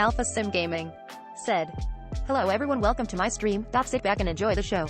Alpha Sim Gaming said, "Hello everyone, welcome to my stream. Sit back and enjoy the show."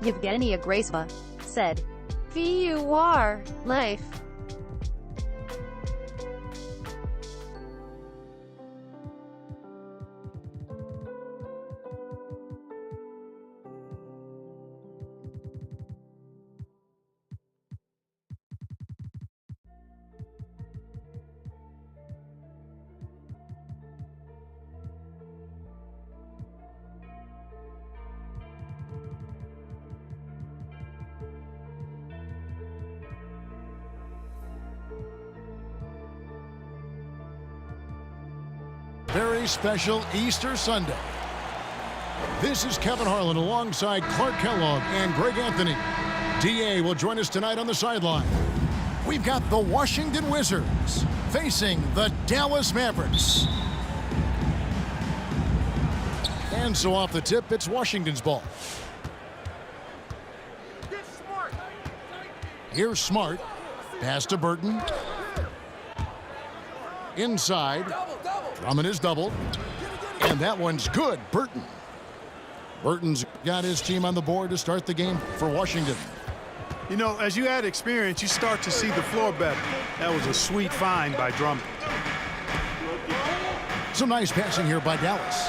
Yevgenia Graceva, said, "VUR, life." Very special Easter Sunday. This is Kevin Harlan alongside Clark Kellogg and Greg Anthony. DA will join us tonight on the sideline. We've got the Washington Wizards facing the Dallas Mavericks. And so off the tip, it's Washington's ball. Here's Smart. Pass to Burton. Inside. Drummond is doubled. And that one's good. Burton's got his team on the board to start the game for Washington. You know, as you add experience, you start to see the floor better. That was a sweet find by Drummond. Some nice passing here by Dallas.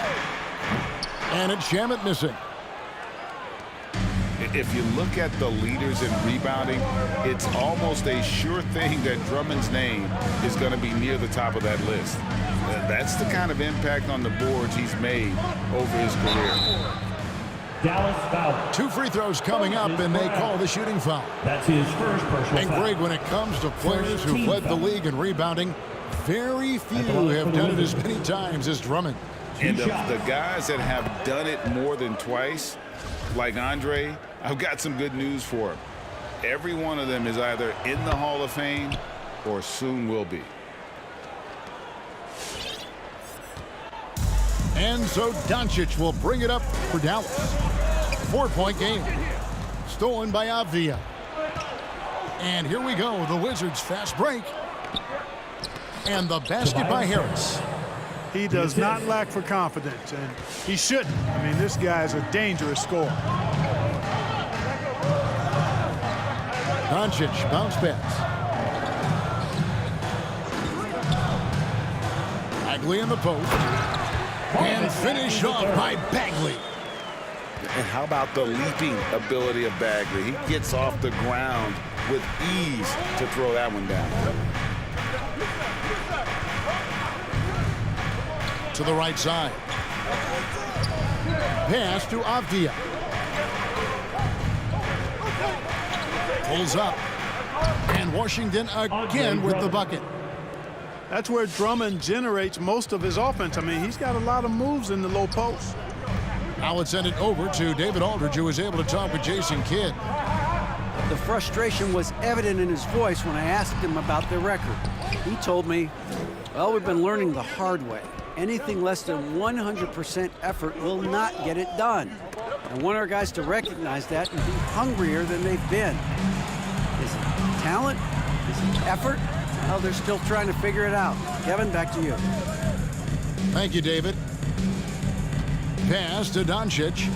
And it's Shamet missing. If you look at the leaders in rebounding, it's almost a sure thing that Drummond's name is going to be near the top of that list. That's the kind of impact on the boards he's made over his career. Dallas foul. 2 free throws coming up, and they call the shooting foul. That's his first personal And foul. Greg, when it comes to players who've led the league in rebounding, very few have done it as many times as Drummond. And the guys that have done it more than twice, like Andre, I've got some good news for him. Every one of them is either in the Hall of Fame or soon will be. And so Doncic will bring it up for Dallas. 4-point game. Stolen by Avdia. And here we go. The Wizards fast break. And the basket by Harris. He does not lack for confidence, and he shouldn't. I mean, this guy is a dangerous scorer. Doncic bounce pass. Bagley in the post. And finish off by Bagley. And how about the leaping ability of Bagley? He gets off the ground with ease to throw that one down. To the right side. Pass to Avdia. Pulls up. And Washington again with the bucket. That's where Drummond generates most of his offense. I mean, he's got a lot of moves in the low post. Now let's send it over to David Aldridge, who was able to talk with Jason Kidd. The frustration was evident in his voice when I asked him about their record. He told me, well, we've been learning the hard way. Anything less than 100% effort will not get it done. I want our guys to recognize that and be hungrier than they've been. Is it talent? Is it effort? Well, they're still trying to figure it out. Kevin, back to you. Thank you, David. Pass to Doncic.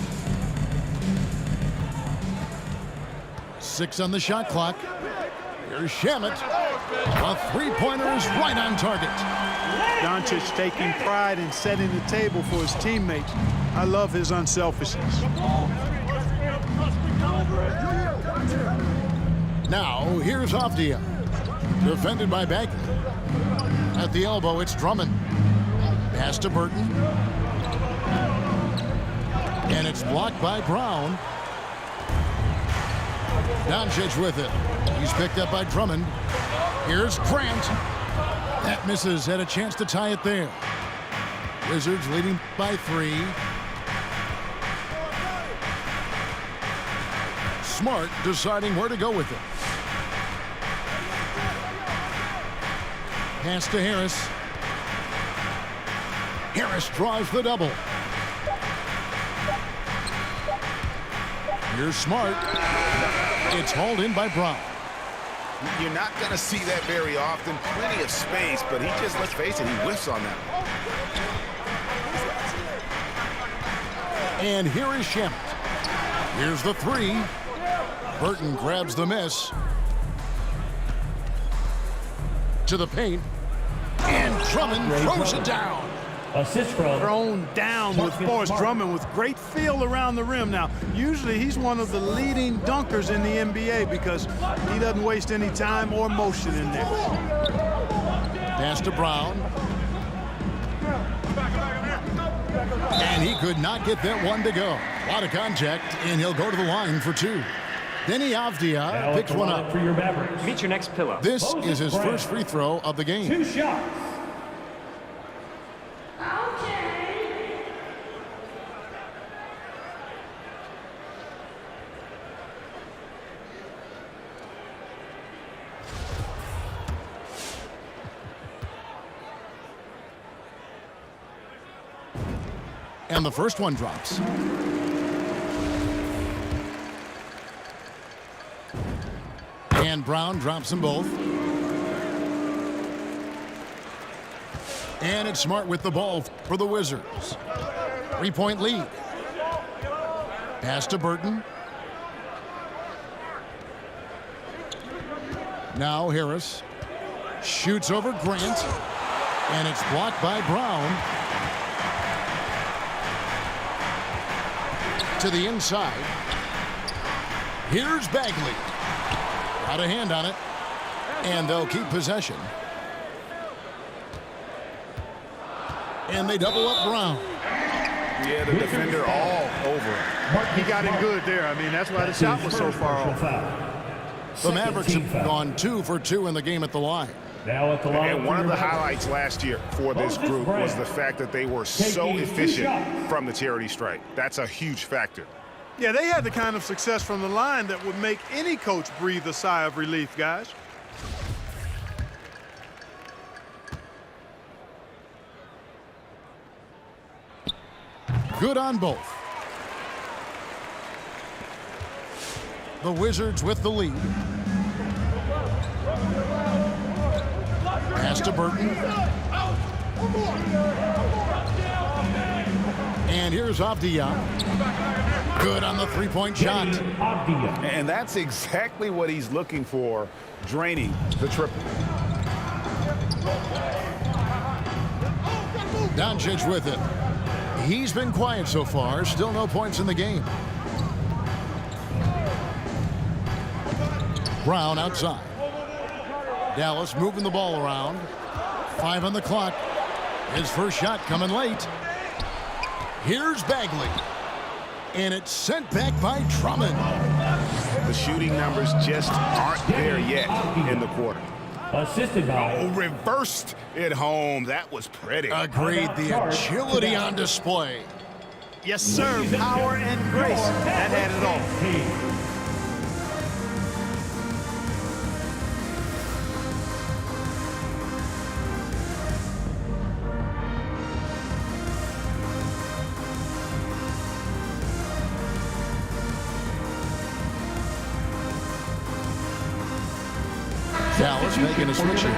6 on the shot clock. Here's Shamet. A three-pointer is right on target. Doncic taking pride in setting the table for his teammates. I love his unselfishness. Now, here's Avdia. Defended by Bagley. At the elbow, it's Drummond. Pass to Burton. And it's blocked by Brown. Doncic with it. He's picked up by Drummond. Here's Grant. That misses. Had a chance to tie it there. Wizards leading by 3. Smart deciding where to go with it. Pass to Harris. Harris draws the double. Here's Smart. It's hauled in by Brown. You're not going to see that very often. Plenty of space, but he just, let's face it, he whiffs on that one. And here is Shamet. Here's the three. Burton grabs the miss. To the paint. And Drummond throws it down. Assist from Thrown down with Forrest Drummond with great feel around the rim. Now, usually he's one of the leading dunkers in the NBA because he doesn't waste any time or motion in there. Pass to Brown. And he could not get that one to go. A lot of contact, and he'll go to the line for two. Denny Avdia picks one up. For your Mavericks. Meet your next pillow. This is his first free throw of the game. 2 shots. And the first one drops. And Brown drops them both. And it's Smart with the ball for the Wizards. 3-point lead. Pass to Burton. Now Harris shoots over Grant. And it's blocked by Brown. To the inside. Here's Bagley. Got a hand on it. And they'll keep possession. And they double up Brown. Yeah, the defender all over him. He got it good there. I mean, that's why the shot was so far off. The Mavericks have gone 2 for 2 in the game at the line. Now at the line. And one of the highlights last year for this group was the fact that they were so efficient from the charity stripe. That's a huge factor. Yeah, they had the kind of success from the line that would make any coach breathe a sigh of relief, guys. Good on both. The Wizards with the lead. Pass to Burton. And here's Avdia. Good on the three-point shot. And that's exactly what he's looking for, draining the triple. Doncic with it. He's been quiet so far. Still no points in the game. Brown outside. Dallas moving the ball around. 5 on the clock. His first shot coming late. Here's Bagley. And it's sent back by Drummond. The shooting numbers just aren't there yet in the quarter. Assisted by. Oh, reversed it home. That was pretty. Agreed. The agility on display. Yes, sir. Power and grace. That had it all. Dallas making a switch here.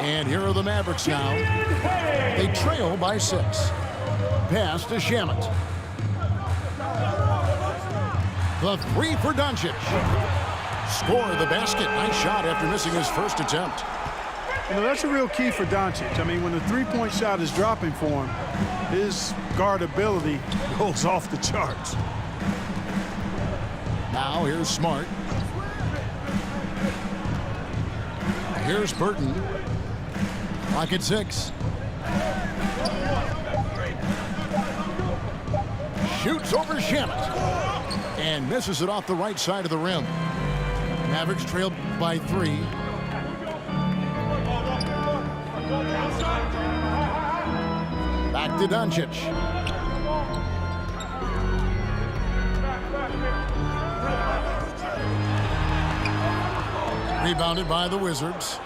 And here are the Mavericks now. They trail by 6. Pass to Shamet. The 3 for Doncic. Score the basket. Nice shot after missing his first attempt. You know, that's a real key for Doncic. I mean, when the three-point shot is dropping for him, his guardability goes off the charts. Now here's Smart. Here's Burton. Clock at 6. Shoots over Shamet. And misses it off the right side of the rim. Mavericks trailed by 3. Back to Doncic. Rebounded by the Wizards.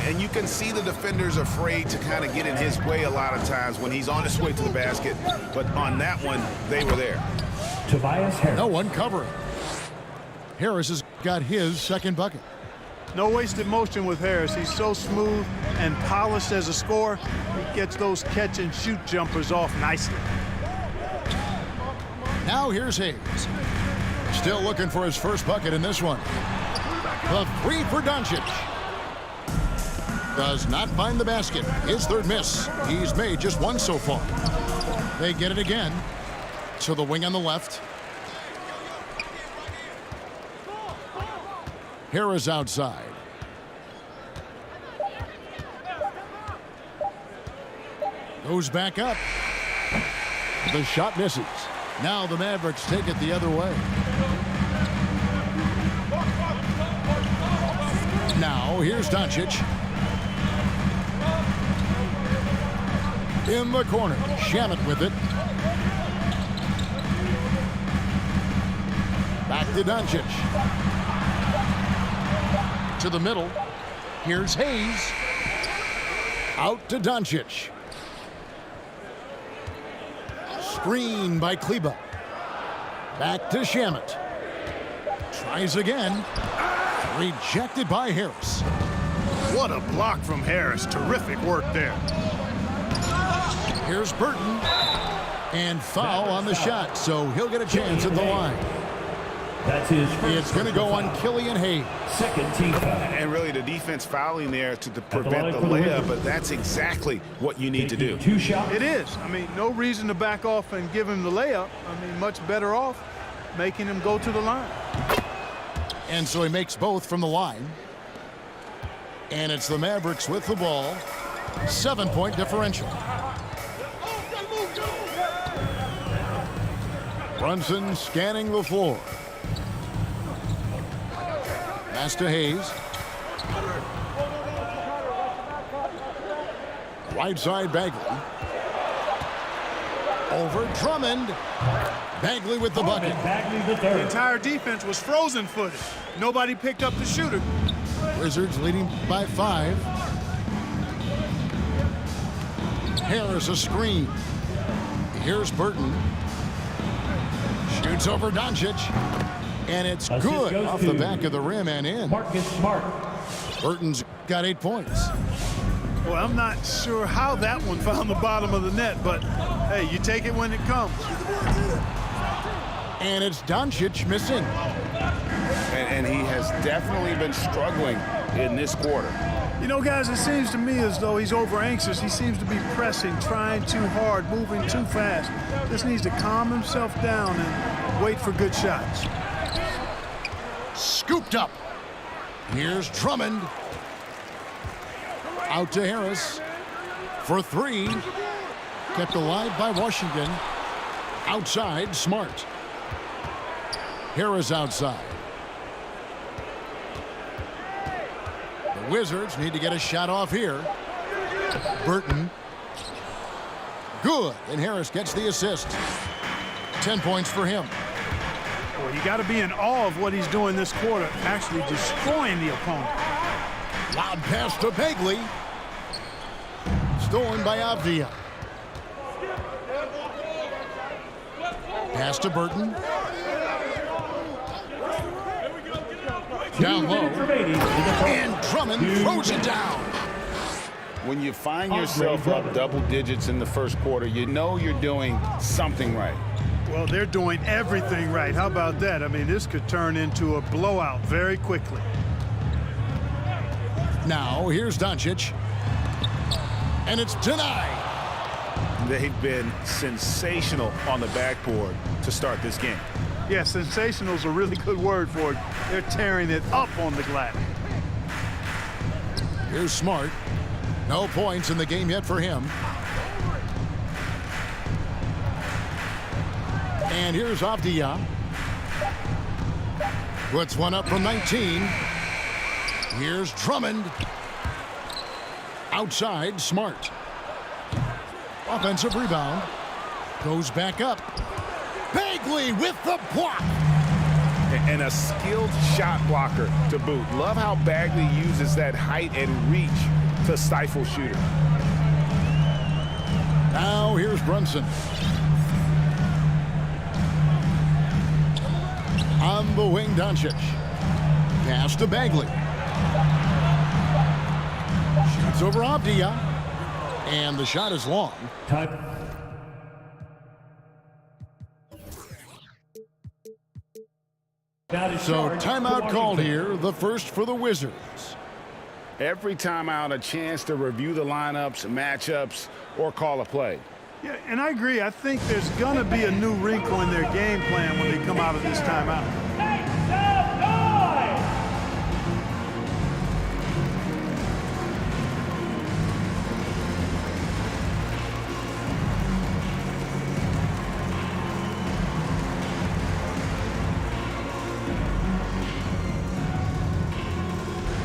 And you can see the defenders afraid to kind of get in his way a lot of times when he's on his way to the basket. But on that one, they were there. Tobias Harris. No one covering. Harris has got his second bucket. No wasted motion with Harris. He's so smooth and polished as a scorer. He gets those catch and shoot jumpers off nicely. Now here's Hayes. Still looking for his first bucket in this one. The three for Doncic. Does not find the basket. His third miss. He's made just one so far. They get it again. To the wing on the left. Harris outside. Goes back up. The shot misses. Now the Mavericks take it the other way. Now here's Doncic. In the corner. Shamet with it. Back to Doncic. To the middle. Here's Hayes. Out to Doncic. Screen by Kleba. Back to Shamet. Tries again. Rejected by Harris. What a block from Harris. Terrific work there. Here's Burton. And foul on the shot, so he'll get a chance at the line. That's his first. It's going to go on Killian Hayes. Second team foul. And really the defense fouling there to prevent the layup, but that's exactly what you need to do. Two shots. It is. I mean, no reason to back off and give him the layup. I mean, much better off making him go to the line. And so he makes both from the line. And it's the Mavericks with the ball. 7-point differential. Brunson scanning the floor. Pass to Hayes. Right side Bagley. Over Drummond. Bagley with the bucket. Bagley the The third. entire defense was frozen footed. Nobody picked up the shooter. Wizards leading by 5. Harris a screen. Here's Burton. Shoots over Doncic. And it's Assist good goes off the to back of the rim and in. Marcus Smart. Burton's got 8 points. Well, I'm not sure how that one found the bottom of the net, but hey, you take it when it comes. And it's Doncic missing. And he has definitely been struggling in this quarter. You know, guys, it seems to me as though he's over anxious. He seems to be pressing, trying too hard, moving too fast. Just needs to calm himself down and wait for good shots. Scooped up. Here's Drummond. Out to Harris. For 3. Kept alive by Washington. Outside, Smart. Harris outside. The Wizards need to get a shot off here. Burton. Good, and Harris gets the assist. 10 points for him. Well, you got to be in awe of what he's doing this quarter, actually destroying the opponent. Loud pass to Bagley. Stolen by Avdia. Pass to Burton. Down low. And Drummond throws it down. When you find yourself up double digits in the first quarter, you know you're doing something right. Well, they're doing everything right. How about that? I mean, this could turn into a blowout very quickly. Now, here's Doncic. And it's denied. They've been sensational on the backboard to start this game. Yeah, sensational is a really good word for it. They're tearing it up on the glass. Here's Smart. No points in the game yet for him. And here's Avdia. Puts one up from 19. Here's Drummond. Outside, Smart. Offensive rebound. Goes back up. Bagley with the block. And a skilled shot blocker to boot. Love how Bagley uses that height and reach to stifle shooters. Now here's Brunson. On the wing, Doncic. Pass to Bagley. Shoots over Avdia. And the shot is long. Time. So timeout called here, the first for the Wizards. Every timeout, a chance to review the lineups, matchups, or call a play. Yeah, and I agree. I think there's going to be a new wrinkle in their game plan when they come out of this timeout.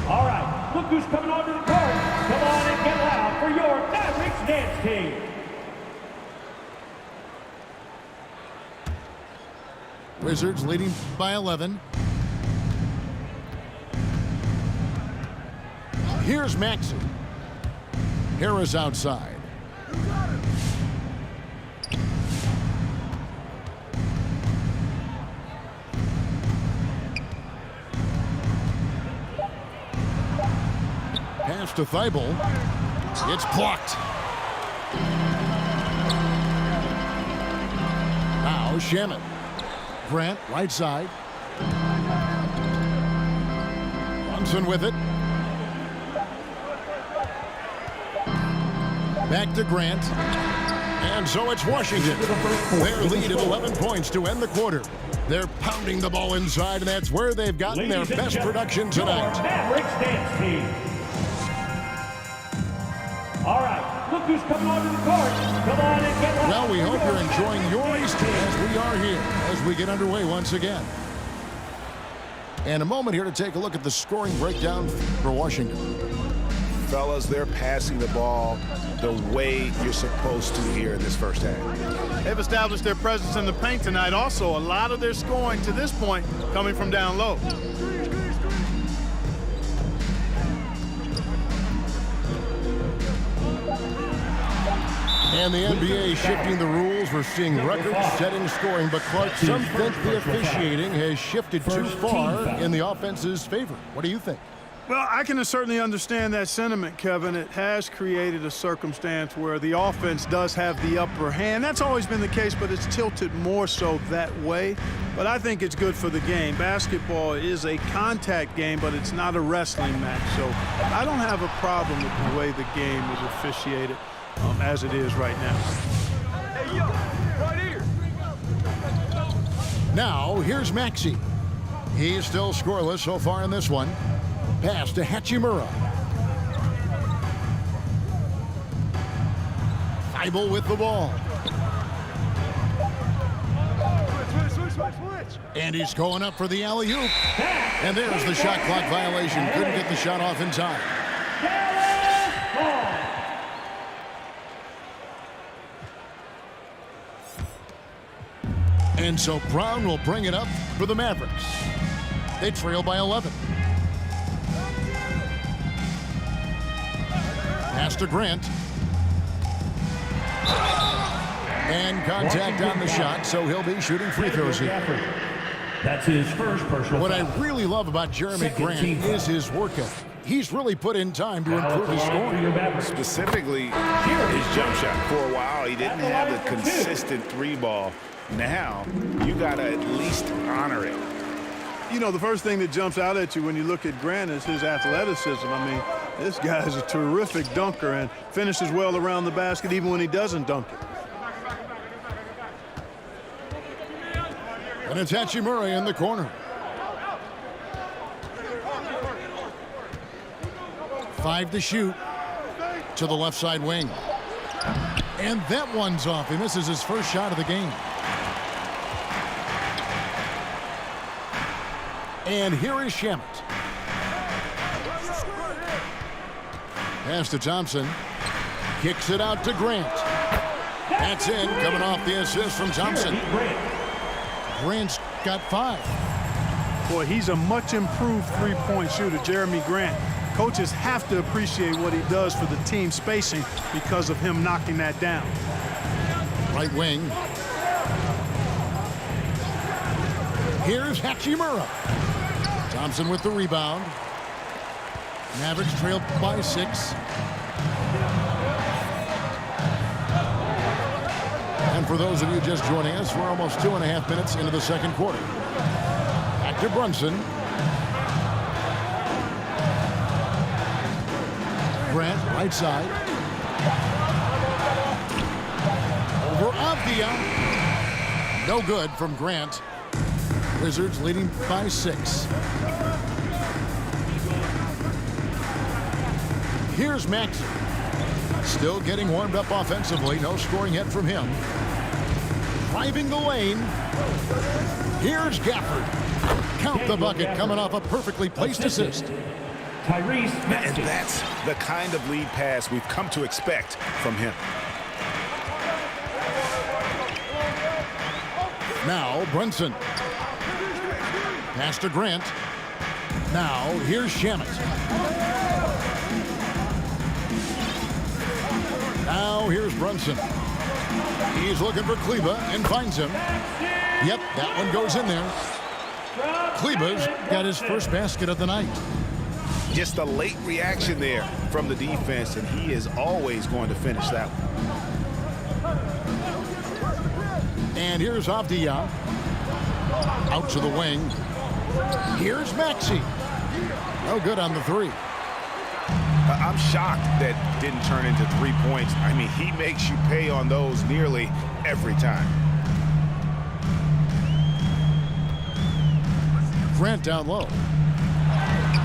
All right, look who's coming onto the court. Come on and get loud for your Mavericks dance team. Wizards leading by 11. Here's Maxey. Harris outside. Pass to Thibault. It's blocked. Now Shamet. Grant, right side. Brunson with it. Back to Grant. And so it's Washington. Their lead of 11 points to end the quarter. They're pounding the ball inside, and that's where they've gotten their best production tonight. Mavericks dance team. All right, look who's coming onto the court. Come on and get loud. Well, we hope you're enjoying your Easter as we are here as we get underway once again. And a moment here to take a look at the scoring breakdown for Washington. Fellas, they're passing the ball the way you're supposed to here in this first half. They've established their presence in the paint tonight. Also, a lot of their scoring to this point coming from down low. And the NBA shifting the rules. We're seeing record-setting scoring, but Clark, some think the officiating has shifted too far in the offense's favor. What do you think? Well, I can certainly understand that sentiment, Kevin. It has created a circumstance where the offense does have the upper hand. That's always been the case, but it's tilted more so that way. But I think it's good for the game. Basketball is a contact game, but it's not a wrestling match. So I don't have a problem with the way the game is officiated as it is right now. Hey, yo, right here. Now, here's Maxey. He's still scoreless so far in this one. Pass to Hachimura. Thibault with the ball. Switch. And he's going up for the alley-oop. And there's the shot clock violation. Couldn't get the shot off in time. And so Brown will bring it up for the Mavericks. They trail by 11. Pass to Grant. And contact on the shot, so he'll be shooting free throws here. That's his first personal What foul. I really love about Jeremy Grant is his work ethic. He's really put in time to improve his scoring. Specifically, his jump shot. For a while, he didn't have the consistent three ball. Now, you got to at least honor it. You know, the first thing that jumps out at you when you look at Grant is his athleticism. I mean, this guy is a terrific dunker and finishes well around the basket even when he doesn't dunk it. And it's Hachimura in the corner. 5 to shoot to the left side wing. And that one's off. He misses his first shot of the game. And here is Shamet. Pass to Thompson. Kicks it out to Grant. That's in, coming off the assist from Thompson. Grant's got 5. Boy, he's a much improved three-point shooter, Jeremy Grant. Coaches have to appreciate what he does for the team spacing because of him knocking that down. Right wing. Here's Hachimura. Thompson with the rebound. Mavericks trail by 6. And for those of you just joining us, we're almost 2.5 minutes into the second quarter. Back to Brunson. Grant, right side. Over Avdia. No good from Grant. Wizards leading by 6. Here's Max. Still getting warmed up offensively. No scoring yet from him. Driving the lane. Here's Gafford. Count the bucket coming off a perfectly placed assist. And that's the kind of lead pass we've come to expect from him. Now Brunson. Pass to Grant. Now here's Shamet. Now here's Brunson. He's looking for Kleba and finds him. Yep, that one goes in there. Kleba's got his first basket of the night. Just a late reaction there from the defense, and he is always going to finish that one. And here's Avdia. Out to the wing. Here's Maxey. No good on the 3. I'm shocked that didn't turn into 3 points. I mean, he makes you pay on those nearly every time. Grant down low.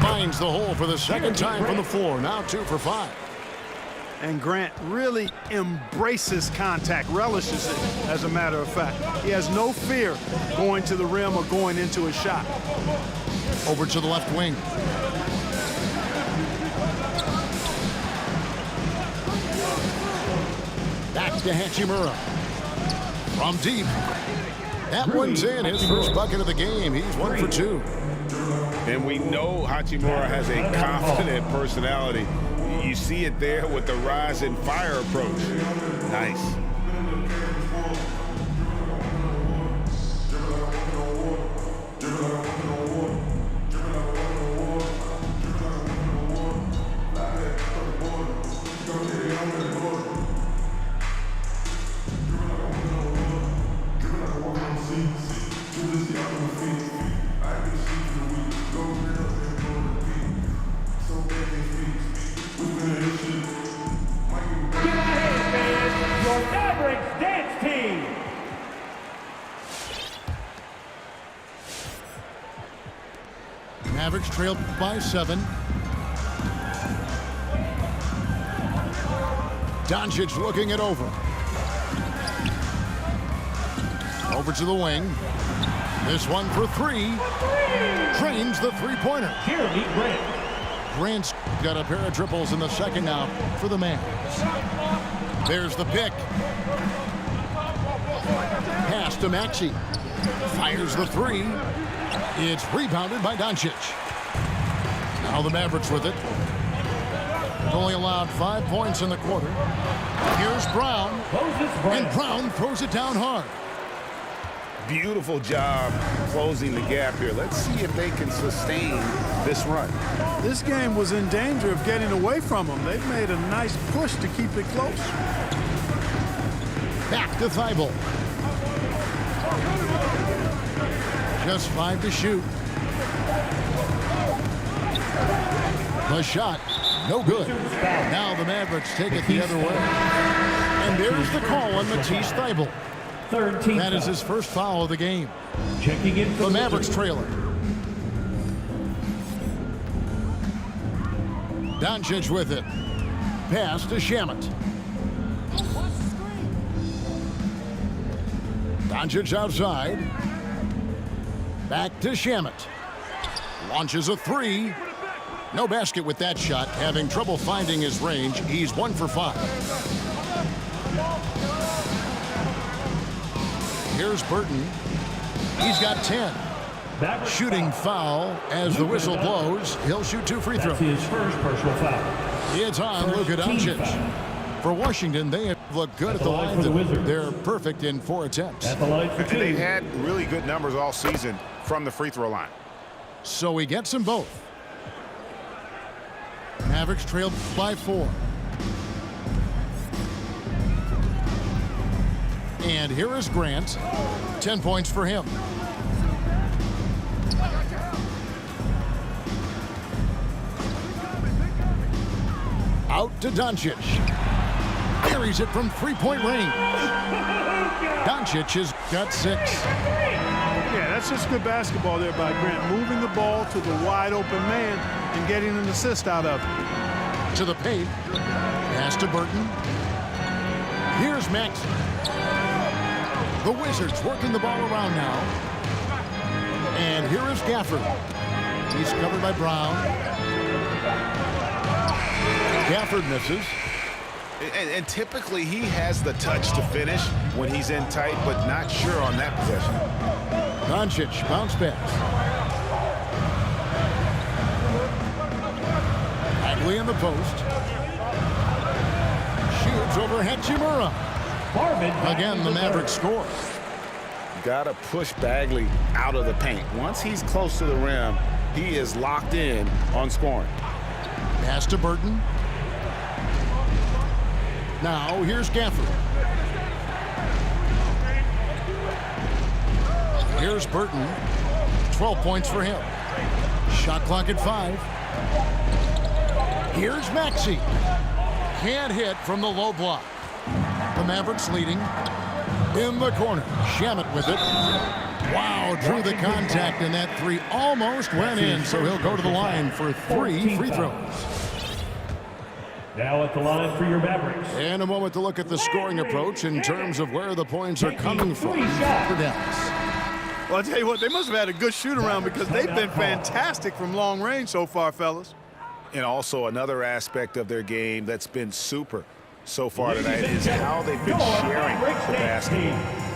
Finds the hole for the second time from the floor. Now 2 for 5. And Grant really embraces contact, relishes it, as a matter of fact. He has no fear going to the rim or going into a shot. Over to the left wing. Back to Hachimura. From deep. That one's in. His first bucket of the game. He's 1 for 2. And we know Hachimura has a confident personality. You see it there with the rise and fire approach. Nice. Mavericks trailed by 7. Doncic looking it over. Over to the wing. This one for 3. Drains the 3-pointer. Grant's got a pair of triples in the second now for the Mavs. There's the pick. Pass to Maxey. Fires the 3. It's rebounded by Doncic. Now the Mavericks with it. Only allowed 5 points in the quarter. Here's Brown. And Brown throws it down hard. Beautiful job closing the gap here. Let's see if they can sustain this run. This game was in danger of getting away from them. They've made a nice push to keep it close. Back to Thibault. Just 5 to shoot. The shot, no good. Now the Mavericks take it the other way. And there's the call on Matisse Thibault. That is his first foul of the game. Checking in for the Mavericks trailer. Doncic with it. Pass to Shamet. Doncic outside. Back to Shamet. Launches a 3. No basket with that shot. Having trouble finding his range. He's 1 for 5. Here's Burton. He's got 10. Shooting foul as the whistle blows. He'll shoot 2 free throws. That's his first personal foul. It's on Luka Doncic. For Washington, they have looked good at the line. They're perfect in 4 attempts. At the line for 2. They've had really good numbers all season from the free throw line. So he gets them both. Mavericks trailed by 4. And here is Grant. 10 points for him. Out to Doncic. Buries it from three-point range. Doncic has got 6. Yeah, that's just good basketball there by Grant. Moving the ball to the wide-open man and getting an assist out of it. To the paint. Pass to Burton. Here's Max. The Wizards working the ball around now. And here is Gafford. He's covered by Brown. Gafford misses. And typically he has the touch to finish when he's in tight, but not sure on that possession. Doncic, bounce pass. Bagley in the post. Shoots over Hachimura. Again, the Mavericks score. Got to push Bagley out of the paint. Once he's close to the rim, he is locked in on scoring. Pass to Burton. Now, here's Gafford. Here's Burton. 12 points for him. Shot clock at 5. Here's Maxey. Can't hit from the low block. The Mavericks leading. In the corner. Shamet with it. Wow, drew the contact, and that 3 almost went in, so he'll go to the line for 3 free throws. Now at the line for your Mavericks. And a moment to look at the scoring approach in terms of where the points are coming from for Dallas. Well, I'll tell you what, they must have had a good shoot-around because they've been fantastic from long range so far, fellas. And also another aspect of their game that's been super so far tonight is how they've been sharing the basketball.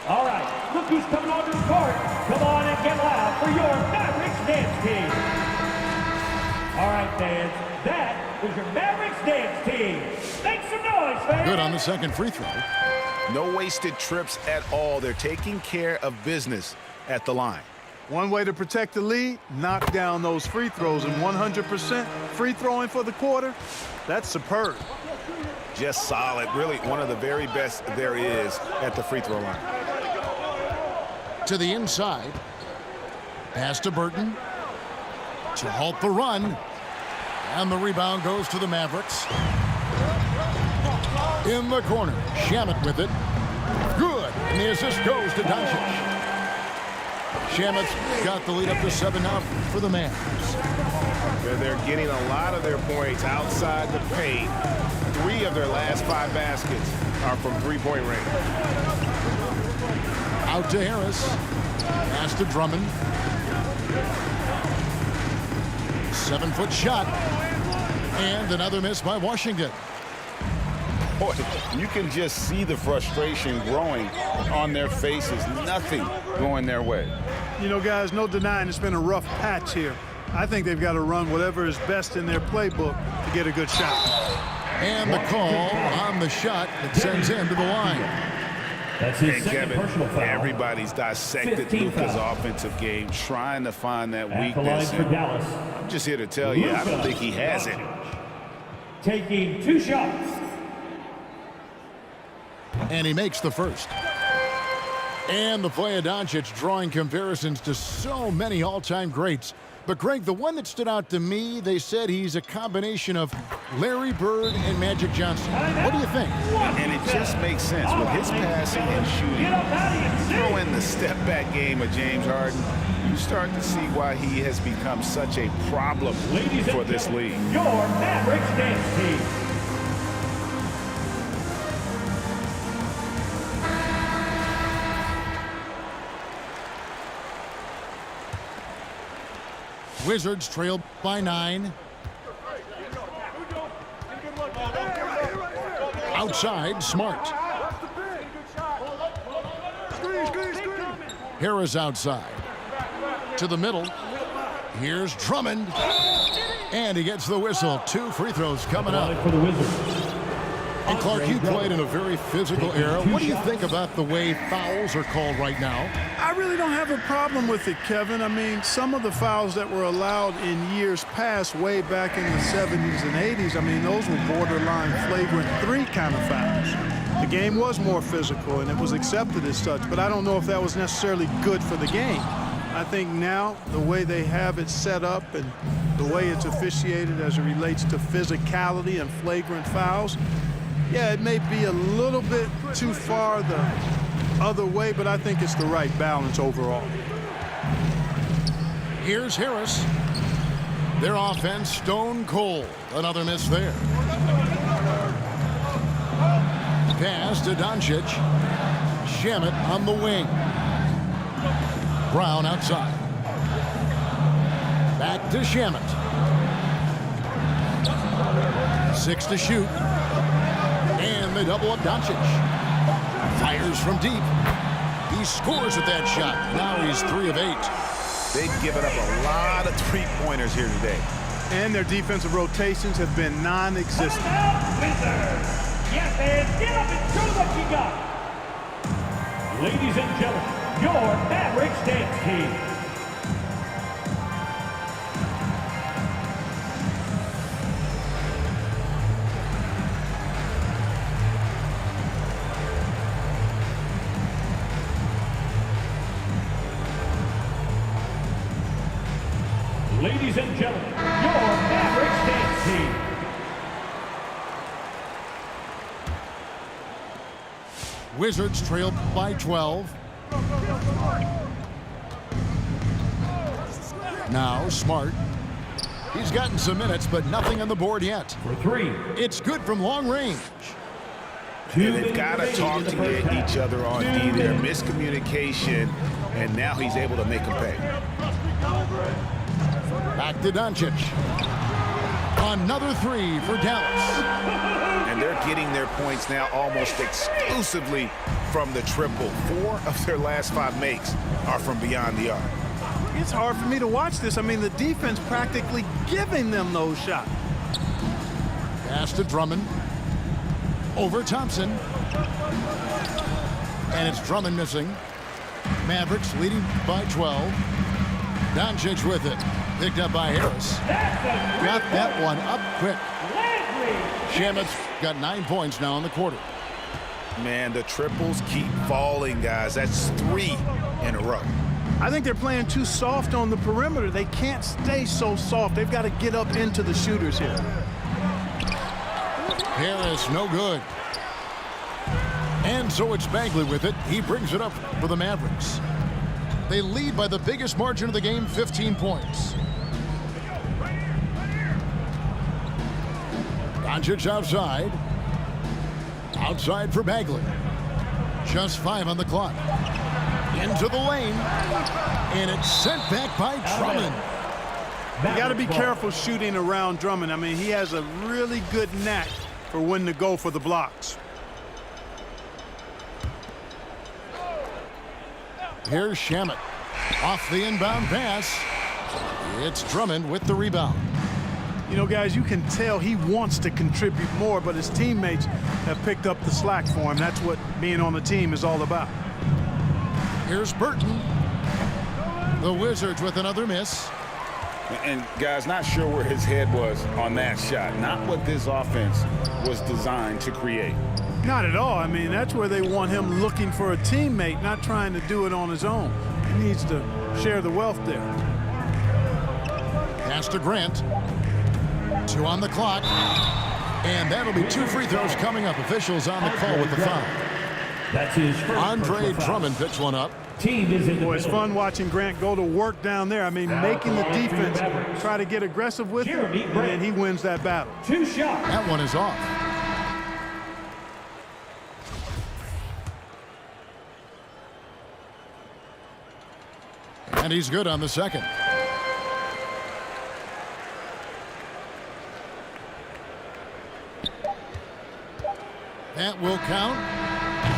All right, look who's coming onto the court. Come on and get loud for your Mavericks dance team. All right, fans, that was your Mavericks dance team. Make some noise, fans. Good on the second free throw. No wasted trips at all. They're taking care of business at the line. One way to protect the lead, knock down those free throws, and 100% free throwing for the quarter, that's superb. Just solid. Really one of the very best there is at the free throw line. To the inside. Pass to Burton. To halt the run. And the rebound goes to the Mavericks. In the corner. Shamet with it. Good. And the assist goes to Doncic. Shamet's got the lead up to 7 now for the Mavs. They're getting a lot of their points outside the paint. 3 of their last 5 baskets are from three-point range. Out to Harris. Pass to Drummond. 7-foot shot. And another miss by Washington. Boy, you can just see the frustration growing on their faces. Nothing going their way. You know, guys, no denying it's been a rough patch here. I think they've got to run whatever is best in their playbook to get a good shot. And the call on the shot that sends him to the line. That's his And second Kevin, personal foul. everybody's dissected 15 Luka's foul. offensive game, trying to find that At the line weakness. for Dallas. I'm just here to tell you, I don't think he has it. Taking 2 shots. And he makes the first. And the play of Doncic drawing comparisons to so many all-time greats. But, Greg, the one that stood out to me, they said he's a combination of Larry Bird and Magic Johnson. What do you think? And it just makes sense. With his passing and shooting, you throw in the step-back game of James Harden, you start to see why he has become such a problem for this league. Your Mavericks dance team. Wizards trail by 9. Outside, Smart. Harris outside. To the middle. Here's Drummond. And he gets the whistle. 2 free throws coming up. For the Wizards. And Clark, you played in a very physical era. What do you think about the way fouls are called right now? I really don't have a problem with it, Kevin. I mean, some of the fouls that were allowed in years past, way back in the 70s and 80s, I mean, those were borderline flagrant 3 kind of fouls. The game was more physical, and it was accepted as such, but I don't know if that was necessarily good for the game. I think now, the way they have it set up and the way it's officiated as it relates to physicality and flagrant fouls, yeah, it may be a little bit too far the other way, but I think it's the right balance overall. Here's Harris. Their offense stone cold. Another miss there. Pass to Doncic. Shamet on the wing. Brown outside. Back to Shamet. 6 to shoot. And they double up Doncic. Fires from deep. He scores with that shot. Now he's 3 of 8. They've given up a lot of three-pointers here today. And their defensive rotations have been non-existent. Yes, man, get up and show what you got. Ladies and gentlemen, your Mavericks dance team. Ladies and gentlemen, your Mavericks dance team. Wizards trail by 12. Now Smart. He's gotten some minutes, but nothing on the board yet. For 3. It's good from long range. And they've got to talk to each other on D. Their miscommunication, and now he's able to make them pay. Back to Doncic. Another 3 for Dallas. And they're getting their points now almost exclusively from the triple. 4 of their last 5 makes are from beyond the arc. It's hard for me to watch this. I mean, the defense practically giving them those shots. Pass to Drummond. Over Thompson. And it's Drummond missing. Mavericks leading by 12. Doncic with it. Picked up by Harris. Got that one up quick. Shamet's got 9 points now in the quarter. Man, the triples keep falling, guys. That's 3 in a row. I think they're playing too soft on the perimeter. They can't stay so soft. They've got to get up into the shooters here. Harris, no good. And so it's Bagley with it. He brings it up for the Mavericks. They lead by the biggest margin of the game, 15 points. Doncic outside. Outside for Bagley. Just 5 on the clock. Into the lane. And it's sent back by Drummond. You got to be careful shooting around Drummond. I mean, he has a really good knack for when to go for the blocks. Here's Shamet. Off the inbound pass. It's Drummond with the rebound. You know, guys, you can tell he wants to contribute more, but his teammates have picked up the slack for him. That's what being on the team is all about. Here's Burton. The Wizards with another miss. And, guys, not sure where his head was on that shot. Not what this offense was designed to create. Not at all. I mean, that's where they want him looking for a teammate, not trying to do it on his own. He needs to share the wealth there. Pass to Grant. 2 on the clock. And that'll be 2 free throws coming up. Officials on the call with the foul. That's his first Andre foul. Drummond picks one up. Team is in the Boy, it's fun watching Grant go to work down there. I mean, making the defense try to get aggressive with him, and he wins that battle. 2 shots. That one is off. And he's good on the second. That will count.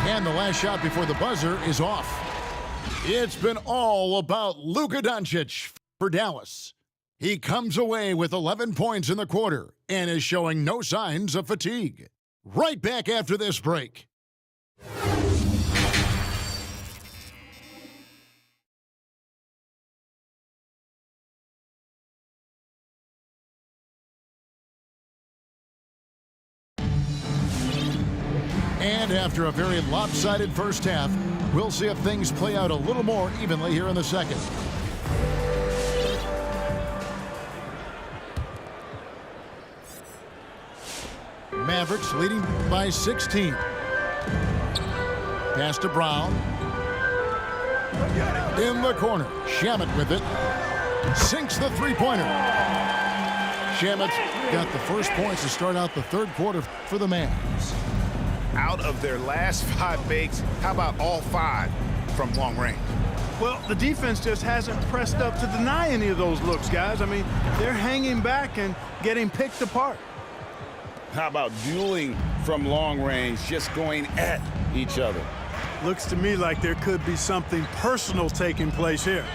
And the last shot before the buzzer is off. It's been all about Luka Doncic for Dallas. He comes away with 11 points in the quarter and is showing no signs of fatigue. Right back after this break. And after a very lopsided first half, we'll see if things play out a little more evenly here in the second. Mavericks leading by 16. Pass to Brown. In the corner. Shamet with it. Sinks the three-pointer. Shamet's got the first points to start out the third quarter for the Mavs. Out of their last 5 makes, how about all 5 from long range? Well, the defense just hasn't pressed up to deny any of those looks, guys. I mean, they're hanging back and getting picked apart. How about dueling from long range, just going at each other? Looks to me like there could be something personal taking place here.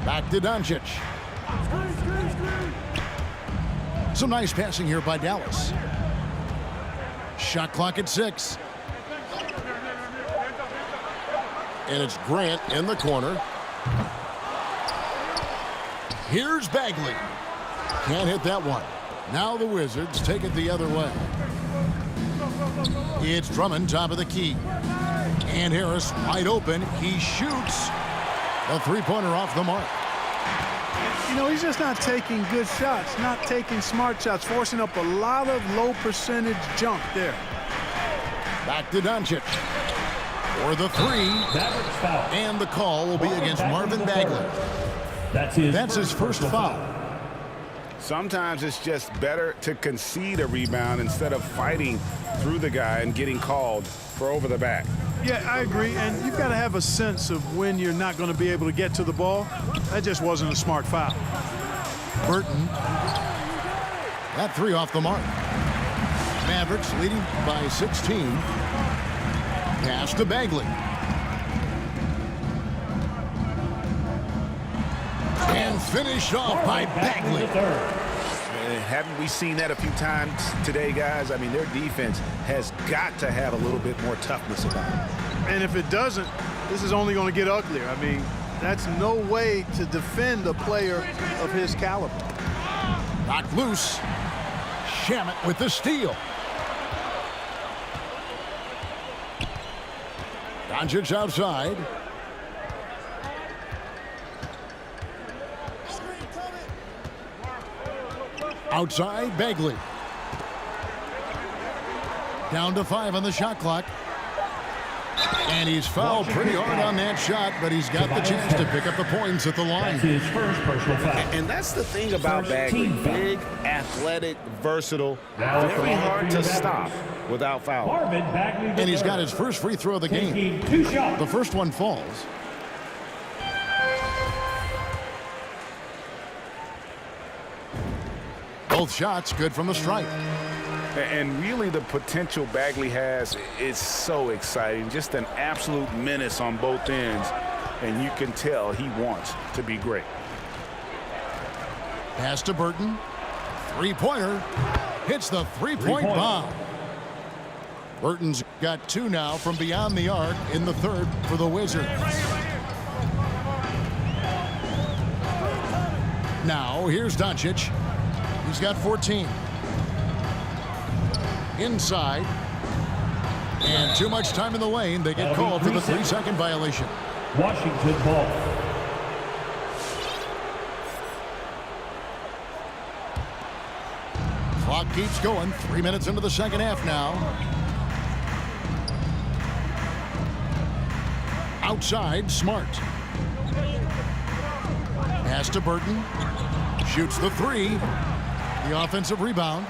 Back to Doncic. Some nice passing here by Dallas. Shot clock at 6. And it's Grant in the corner. Here's Bagley. Can't hit that one. Now the Wizards take it the other way. It's Drummond, top of the key. And Harris wide open. He shoots. A three-pointer off the mark. You know, he's just not taking good shots, not taking smart shots, forcing up a lot of low percentage junk there. Back to Doncic. For the 3. And the call will be against Marvin Bagley. That's his first foul. Sometimes it's just better to concede a rebound instead of fighting through the guy and getting called for over the back. Yeah, I agree, and you've got to have a sense of when you're not going to be able to get to the ball. That just wasn't a smart foul. Burton. That 3 off the mark. Mavericks leading by 16. Pass to Bagley. And finished off by Bagley. Haven't we seen that a few times today, guys? I mean, their defense has got to have a little bit more toughness about it. And if it doesn't, this is only going to get uglier. I mean, that's no way to defend a player of his caliber. Knocked loose. Shamet with the steal. Doncic outside. Outside, Bagley. Down to 5 on the shot clock. And he's fouled pretty hard on that shot, but he's got the chance to pick up the points at the line. That's his first personal foul. And that's the thing about Bagley. Big, athletic, versatile, very hard to stop without fouling. And he's got his first free throw of the game. The first one falls. Both shots good from the stripe. And really the potential Bagley has is so exciting. Just an absolute menace on both ends. And you can tell he wants to be great. Pass to Burton. Three-pointer. Hits the three-point bomb. Burton's got 2 now from beyond the arc in the third for the Wizards. Now here's Doncic. He's got 14. Inside. And too much time in the lane. They get called for the 3-second violation. Washington ball. Clock keeps going. 3 minutes into the second half now. Outside, Smart. Pass to Burton. Shoots the 3. The offensive rebound.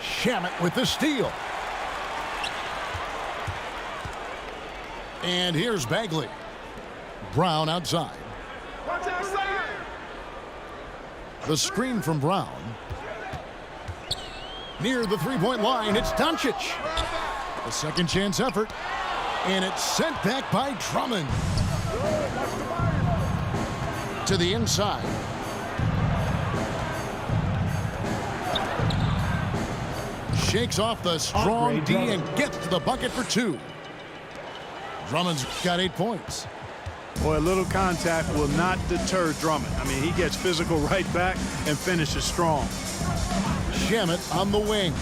Shamet with the steal. And here's Bagley. Brown outside. The screen from Brown. Near the three-point line, it's Doncic. A second chance effort. And it's sent back by Drummond. To the inside. Shakes off the strong D and gets to the bucket for 2. Drummond's got 8 points. Boy, a little contact will not deter Drummond. I mean, he gets physical right back and finishes strong. Shamet on the wing.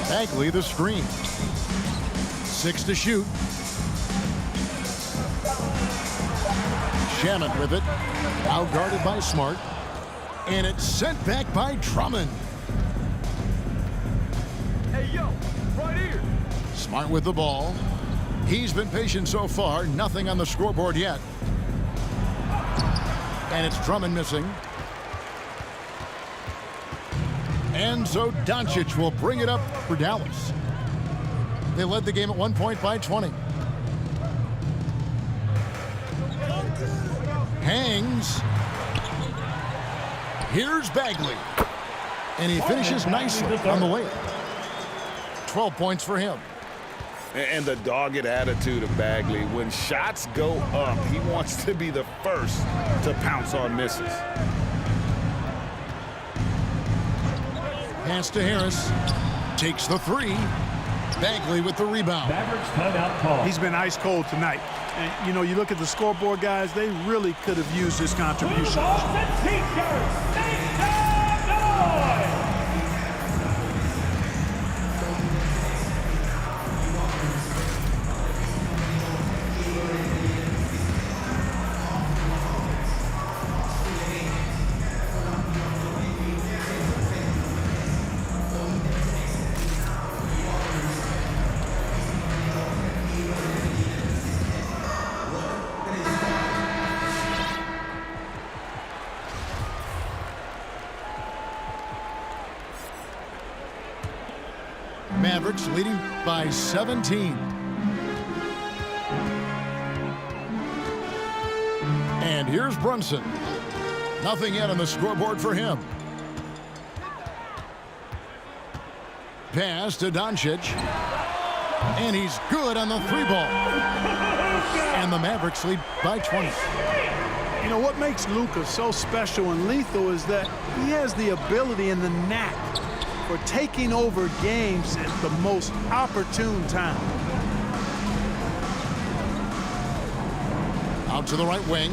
Bagley the screen. 6 to shoot. Shamet with it. Out guarded by Smart. And it's sent back by Drummond. Hey, yo, right here. Smart with the ball. He's been patient so far. Nothing on the scoreboard yet. And it's Drummond missing. And so Doncic will bring it up for Dallas. They led the game at 1 point by 20. Hangs. Here's Bagley. And he finishes nicely on the layup. 12 points for him. And the dogged attitude of Bagley. When shots go up, he wants to be the first to pounce on misses. Pass to Harris. Takes the 3. Bagley with the rebound. Mavericks timeout call. He's been ice cold tonight. And, you know, you look at the scoreboard, guys, they really could have used his contribution. Mavericks leading by 17. And here's Brunson. Nothing yet on the scoreboard for him. Pass to Doncic. And he's good on the 3-ball. And the Mavericks lead by 20. You know, what makes Luka so special and lethal is that he has the ability and the knack for taking over games at the most opportune time. Out to the right wing.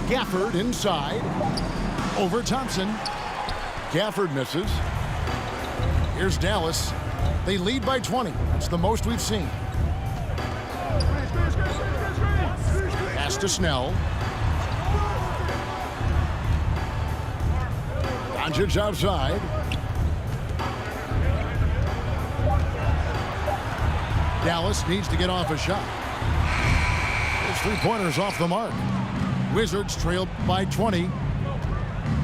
Gafford inside. Over Thompson. Gafford misses. Here's Dallas. They lead by 20. That's the most we've seen. Pass to Snell. Doncic outside. Dallas needs to get off a shot. His 3-pointers off the mark. Wizards trailed by 20.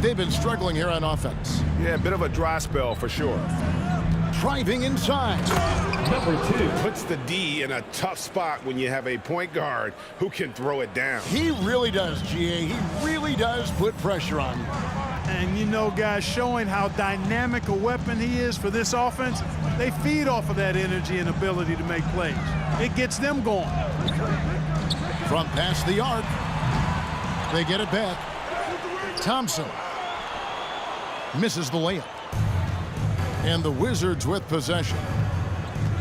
They've been struggling here on offense. Yeah, a bit of a dry spell for sure. Driving inside. Number 2. Puts the D in a tough spot when you have a point guard who can throw it down. He really does, GA. He really does put pressure on you. And you know, guys, showing how dynamic a weapon he is for this offense, they feed off of that energy and ability to make plays. It gets them going. From past the arc. They get it back. Thompson misses the layup. And the Wizards with possession.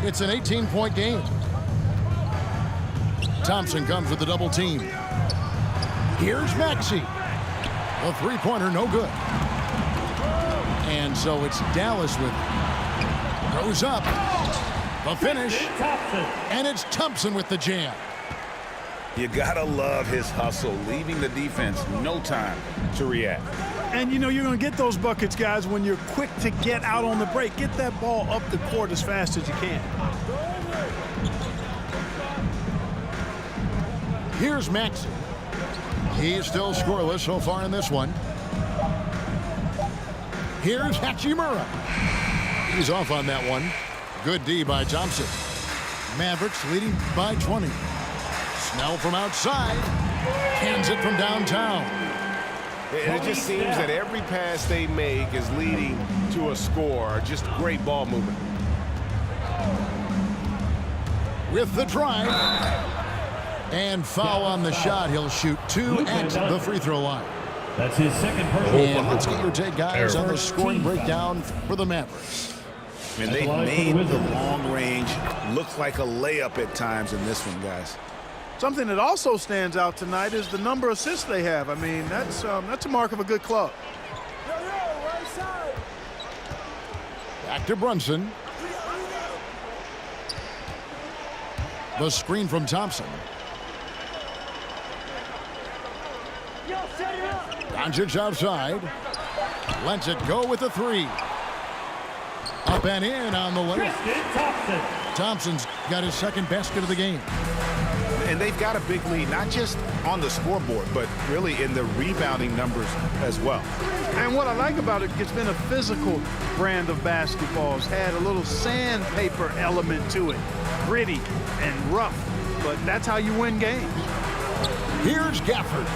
It's an 18-point game. Thompson comes with the double team. Here's Maxey. The three-pointer, no good. And so it's Dallas with it. Goes up. The finish. And it's Thompson with the jam. You gotta love his hustle, leaving the defense no time to react. And you know you're going to get those buckets, guys, when you're quick to get out on the break. Get that ball up the court as fast as you can. Here's Maxey. He's still scoreless so far in this one. Here's Hachimura. He's off on that one. Good D by Thompson. Mavericks leading by 20. Snell from outside. Hands it from downtown. It just seems that every pass they make is leading to a score. Just great ball movement. With the drive. And foul on the shot. He'll shoot 2 at the free throw line. That's his second personal And foul. let's get your take, guys, on the scoring breakdown for the Mavericks. And they've made the long range look like a layup at times in this one, guys. Something that also stands out tonight is the number of assists they have. I mean, that's a mark of a good club. Back to Brunson. The screen from Thompson. Doncic outside. Lets it go with the three. Up and in on the layup. Thompson's got his second basket of the game. And they've got a big lead, not just on the scoreboard, but really in the rebounding numbers as well. And what I like about it, it's been a physical brand of basketball. It's had a little sandpaper element to it. Gritty and rough, but that's how you win games. Here's Gafford.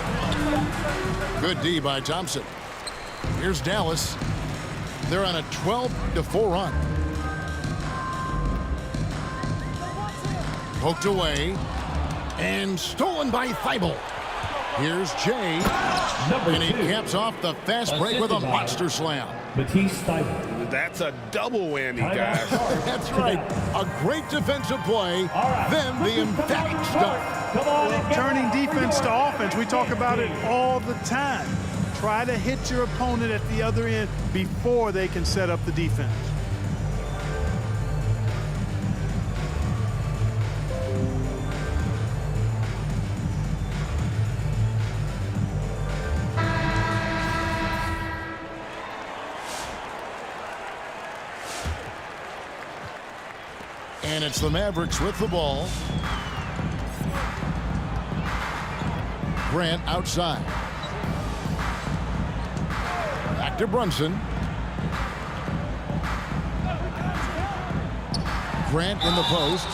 Good D by Thompson. Here's Dallas. They're on a 12-4 run. Poked away. And stolen by Thibault. Here's Jay. And he caps off the fast break with a monster slam. That's a double whammy, guys. That's right. A great defensive play. Then the emphatic start. Well, turning defense to offense, we talk about it all the time. Try to hit your opponent at the other end before they can set up the defense. And it's the Mavericks with the ball. Grant outside. Back to Brunson. Grant in the post.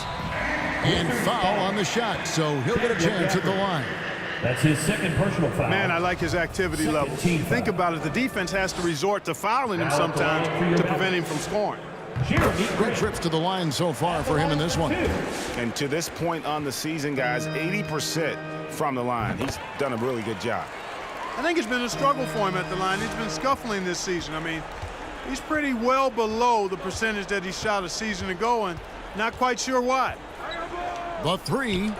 And foul on the shot, so he'll get a chance at the line. That's his second personal foul. Man, I like his activity level. Think about it. The defense has to resort to fouling him sometimes to prevent him from scoring. Great trips to the line so far for him in this one. And to this point on the season, guys, 80% from the line. He's done a really good job. I think it's been a struggle for him at the line. He's been scuffling this season. I mean, he's pretty well below the percentage that he shot a season ago, and not quite sure why. The three.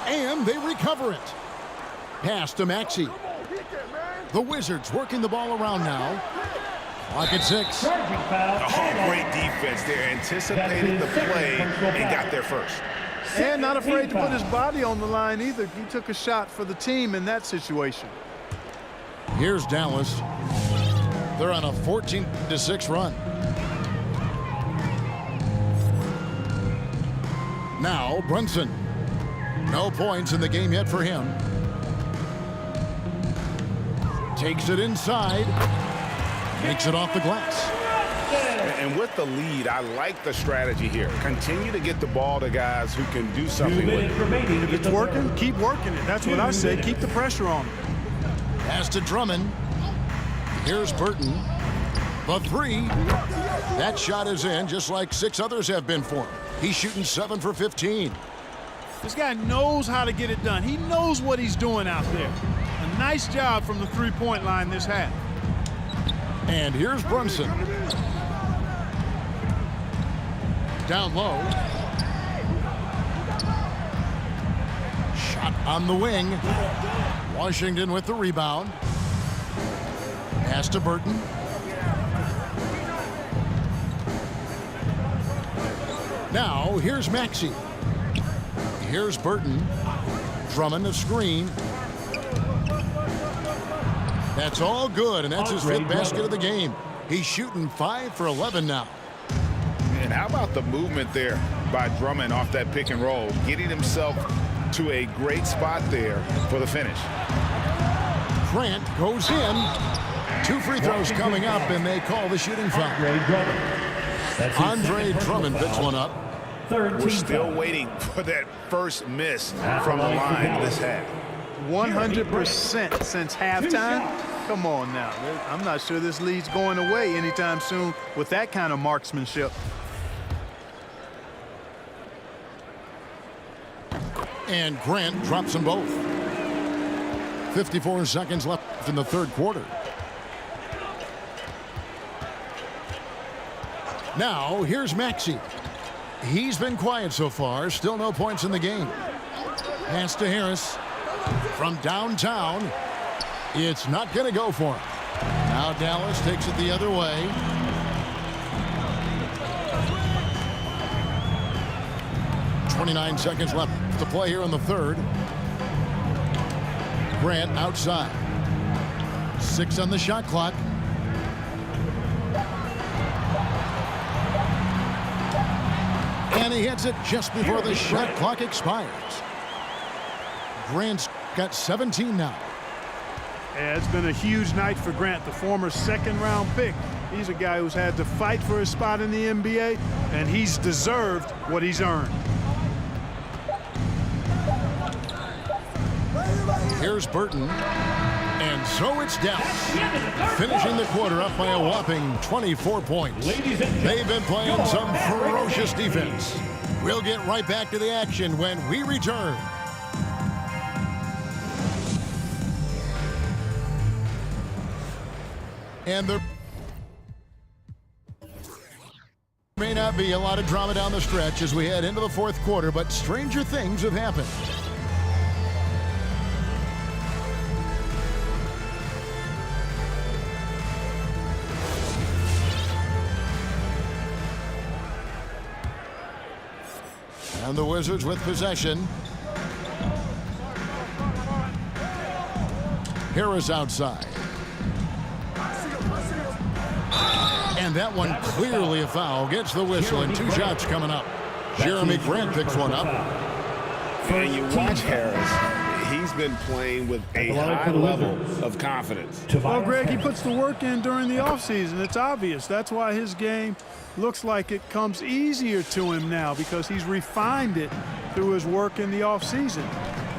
And they recover it. Pass to Maxey. The Wizards working the ball around now. Clock at 6. Oh, great defense there. Anticipated the play and got there first. And not afraid to put his body on the line either. He took a shot for the team in that situation. Here's Dallas. They're on a 14-6 run. Now Brunson. No points in the game yet for him. Takes it inside. Makes it off the glass. And with the lead, I like the strategy here. Continue to get the ball to guys who can do something with it. If it's working, keep working it. That's what I say. Keep the pressure on him. Pass to Drummond. Here's Burton. The three. That shot is in, just like 6 others have been for him. He's shooting 7 for 15. This guy knows how to get it done. He knows what he's doing out there. A nice job from the three-point line this half. And here's Brunson. Down low. Shot on the wing. Washington with the rebound. Pass to Burton. Now, here's Maxey. Here's Burton. Drummond a screen. That's all good, and that's his 5th basket of the game. He's shooting 5 for 11 now. And how about the movement there by Drummond off that pick and roll, getting himself to a great spot there for the finish. Grant goes in. 2 free throws coming up, and they call the shooting foul. Andre Drummond picks one up. We're still waiting for that first miss from the line this half. 100% since halftime. Come on now. I'm not sure this lead's going away anytime soon with that kind of marksmanship. And Grant drops them both. 54 seconds left in the 3rd quarter. Now, here's Maxey. He's been quiet so far. Still no points in the game. Pass to Harris. From downtown. It's not going to go for him. Now Dallas takes it the other way. .29 seconds left to play here in the 3rd. Grant outside. 6 on the shot clock. And he hits it just before the shot clock expires. Grant's got 17 now. Yeah, it's been a huge night for Grant, the former 2nd-round pick. He's a guy who's had to fight for his spot in the NBA, and he's deserved what he's earned. Here's Burton. And so it's Dallas, finishing the quarter up by a whopping 24 points. They've been playing some ferocious defense. We'll get right back to the action when we return. And there may not be a lot of drama down the stretch as we head into the 4th quarter, but stranger things have happened. And the Wizards with possession. Harris outside. And that one clearly a foul. Gets the whistle and 2 shots coming up. Jeremy Grant picks one up. And you watch Harris. He's been playing with a high level of confidence. Well, Greg, he puts the work in during the offseason. It's obvious. That's why his game looks like it comes easier to him now, because he's refined it through his work in the offseason.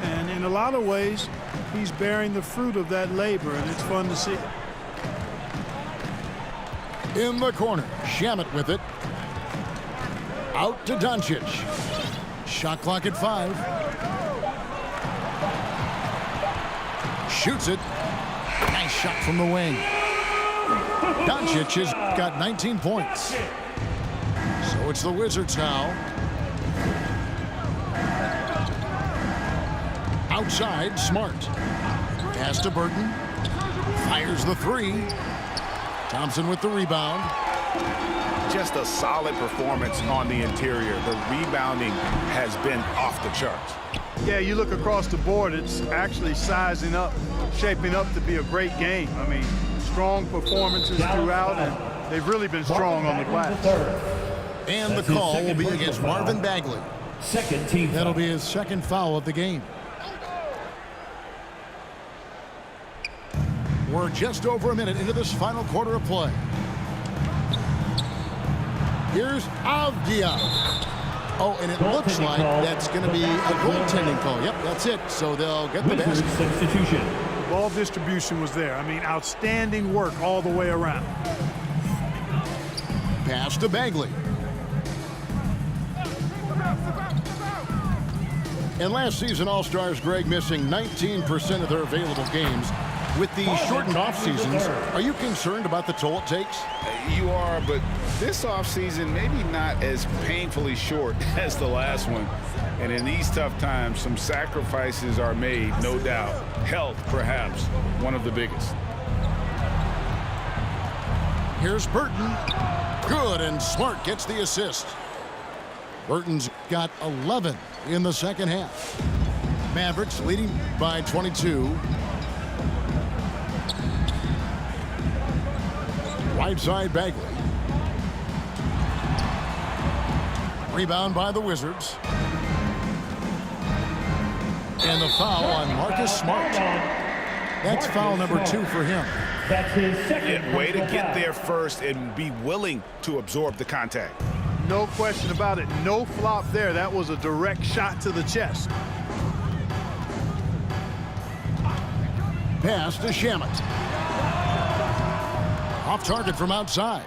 And in a lot of ways, he's bearing the fruit of that labor, and it's fun to see. In the corner, Shamet with it. Out to Doncic. Shot clock at 5. Shoots it. Nice shot from the wing. Doncic has got 19 points. So it's the Wizards now. Outside, Smart. Pass to Burton. Fires the 3. Thompson with the rebound. Just a solid performance on the interior. The rebounding has been off the charts. Yeah, you look across the board, it's actually sizing up, shaping up to be a great game. I mean, strong performances throughout, and they've really been strong on the glass. And the call will be against Marvin Bagley. Second team. That'll be his 2nd foul of the game. We're just over a minute into this final quarter of play. Here's Avdia. Oh, and it looks like that's going to be a goaltending call. Yep, that's it. So they'll get the basket. Substitution. Ball distribution was there. I mean, outstanding work all the way around. Pass to Bagley. And last season, All-Stars, Greg, missing 19% of their available games. With the shortened off seasons, are you concerned about the toll it takes? You are, but this offseason maybe not as painfully short as the last one. And in these tough times, some sacrifices are made, no doubt. Health, perhaps, one of the biggest. Here's Burton. Good, and Smart gets the assist. Burton's got 11 in the second half. Mavericks leading by 22. Right side, Bagley. Rebound by the Wizards. And the foul on Marcus Smart. That's foul number 2 for him. That's his second. Way to get there first and be willing to absorb the contact. No question about it. No flop there. That was a direct shot to the chest. Pass to Shamet. Off target from outside.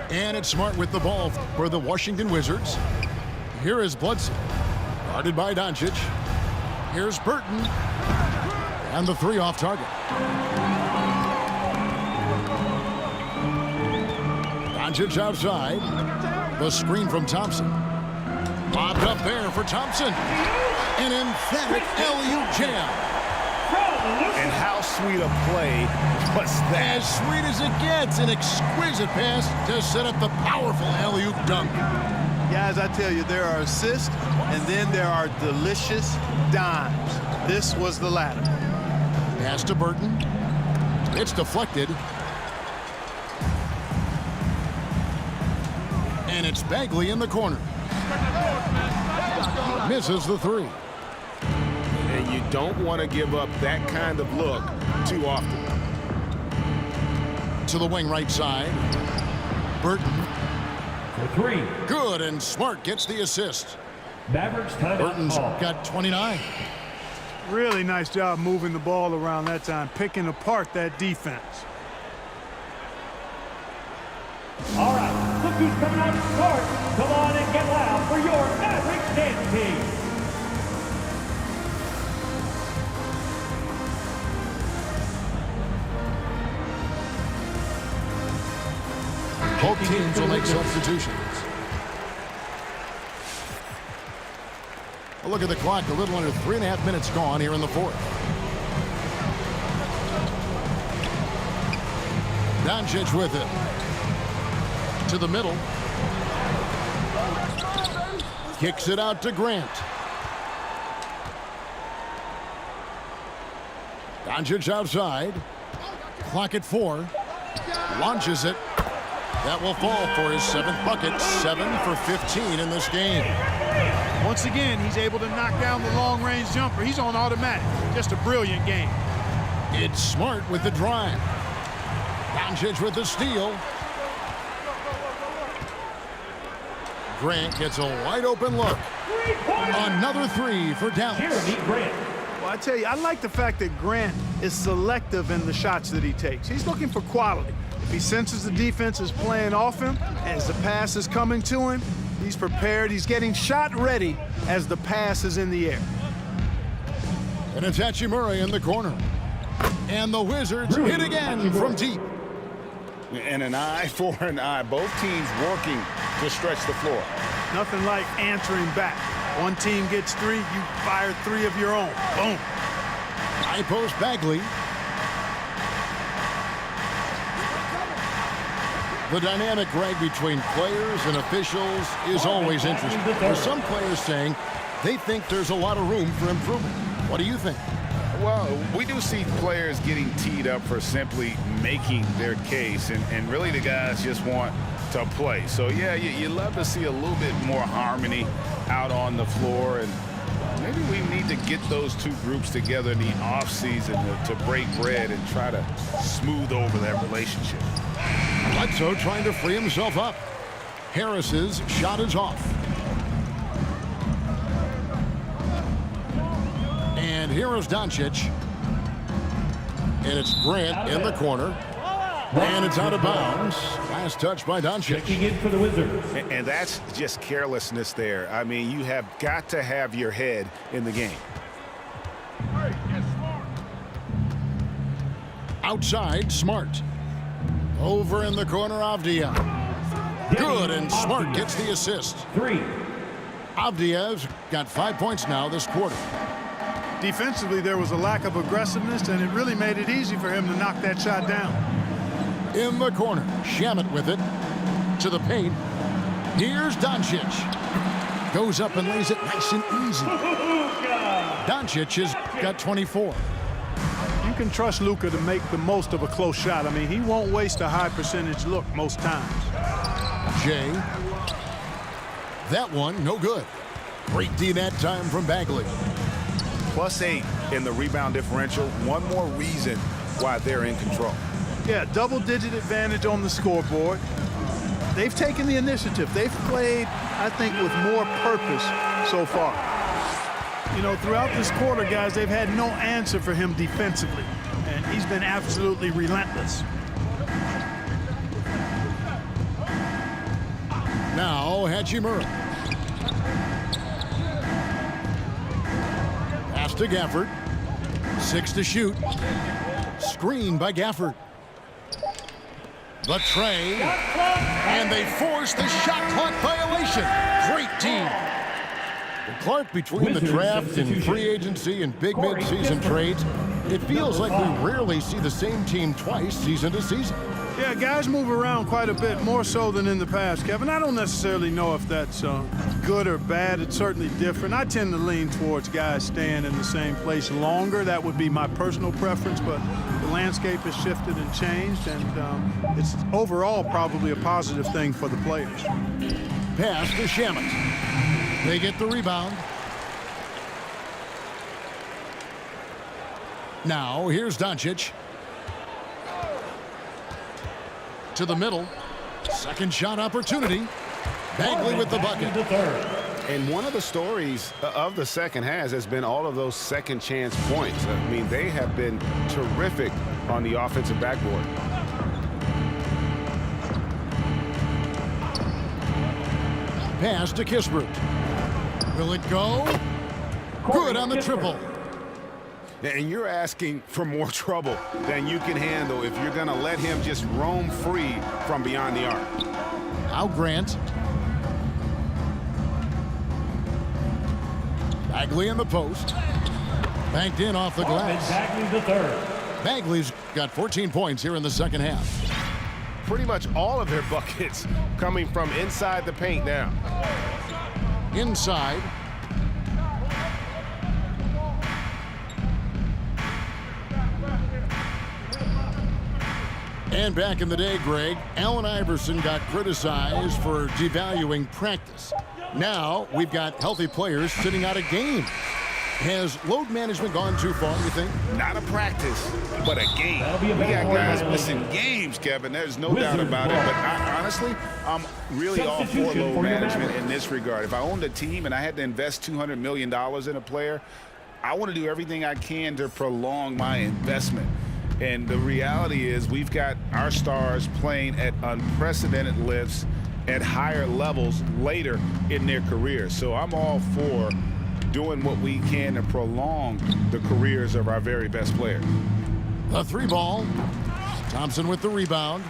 And it's Smart with the ball for the Washington Wizards. Here is Bledsoe. Guarded by Doncic. Here's Burton. And the 3 off target. Doncic outside. The screen from Thompson. Bobbed up there for Thompson. An emphatic alley-oop jam. And how sweet a play was that? As sweet as it gets. An exquisite pass to set up the powerful alley-oop dunk. Guys, I tell you, there are assists, and then there are delicious dimes. This was the latter. Pass to Burton. It's deflected. And it's Bagley in the corner. Misses the 3. And you don't want to give up that kind of look too often. To the wing right side. Burton. For 3. Good, and Smart gets the assist. Mavericks timeout Burton's call. got 29. Really nice job moving the ball around that time, picking apart that defense. All right, look who's coming on the court. Come on and get loud for your Mavericks dance team. Both teams will make substitutions. A look at the clock, a little under 3.5 minutes gone here in the 4th. Doncic with it. To the middle. Kicks it out to Grant. Doncic outside. Clock at 4. Launches it. That will fall for his 7th bucket. 7 for 15 in this game. Once again, he's able to knock down the long-range jumper. He's on automatic. Just a brilliant game. It's Smart with the drive. Doncic with the steal. Grant gets a wide-open look. Another 3 for Dallas. Jeremy Grant. Well, I tell you, I like the fact that Grant is selective in the shots that he takes. He's looking for quality. If he senses the defense is playing off him, as the pass is coming to him, he's prepared. He's getting shot ready as the pass is in the air. And it's Hachimura in the corner. And the Wizards hit again from deep. And an eye for an eye. Both teams working to stretch the floor. Nothing like answering back. One team gets 3, you fire 3 of your own. Boom. High post Bagley. The dynamic, Greg, between players and officials is always interesting. There's some players saying they think there's a lot of room for improvement. What do you think? Well, we do see players getting teed up for simply making their case, and really the guys just want to play. So, yeah, you love to see a little bit more harmony out on the floor, and maybe we need to get those 2 groups together in the offseason to break bread and try to smooth over that relationship. Bledsoe trying to free himself up. Harris's shot is off. And here is Doncic. And it's Grant in the corner. And it's out of bounds. Last touch by Doncic. Checking in for the Wizards. And that's just carelessness there. I mean, you have got to have your head in the game. Outside, Smart. Over in the corner, Avdia. Good, and Smart gets the assist. 3. Avdiev's got 5 points now this quarter. Defensively, there was a lack of aggressiveness, and it really made it easy for him to knock that shot down. In the corner, Shamet with it to the paint. Here's Doncic. Goes up and lays it nice and easy. Doncic has got 24. You can trust Luka to make the most of a close shot. I mean, he won't waste a high percentage look most times. Jay. That one, no good. Great D that time from Bagley. +8 in the rebound differential. One more reason why they're in control. Yeah, double-digit advantage on the scoreboard. They've taken the initiative. They've played, I think, with more purpose so far. You know, throughout this quarter, guys, they've had no answer for him defensively, and he's been absolutely relentless. Now, Hachimura. Pass to Gafford. 6 to shoot. Screen by Gafford. The tray. And they force the shot clock violation. Great team. Clark, between the draft and free agency and big mid-season trades, it feels like we rarely see the same team twice season to season. Yeah, guys move around quite a bit, more so than in the past, Kevin. I don't necessarily know if that's good or bad. It's certainly different. I tend to lean towards guys staying in the same place longer. That would be my personal preference, but the landscape has shifted and changed, and it's overall probably a positive thing for the players. Pass to Shamet. They get the rebound. Now, here's Doncic. To the middle. Second shot opportunity. Bagley with the bucket. And one of the stories of the second half has been all of those second chance points. I mean, they have been terrific on the offensive backboard. Pass to Kispert. Will it go? Good on the triple. And you're asking for more trouble than you can handle if you're going to let him just roam free from beyond the arc. Now Grant. Bagley in the post. Banked in off the glass. Bagley the third. Bagley's got 14 points here in the second half. Pretty much all of their buckets coming from inside the paint now. Inside. And back in the day, Greg, Allen Iverson got criticized for devaluing practice. Now we've got healthy players sitting out a game. Has load management gone too far, you think? Not a practice, but a game. We got guys missing games, Kevin. There's no doubt about it. But honestly, I'm really all for load management in this regard. If I owned a team and I had to invest $200 million in a player, I want to do everything I can to prolong my investment. And the reality is we've got our stars playing at unprecedented lifts at higher levels later in their careers. So I'm all for doing what we can to prolong the careers of our very best players. The three ball. Thompson with the rebound.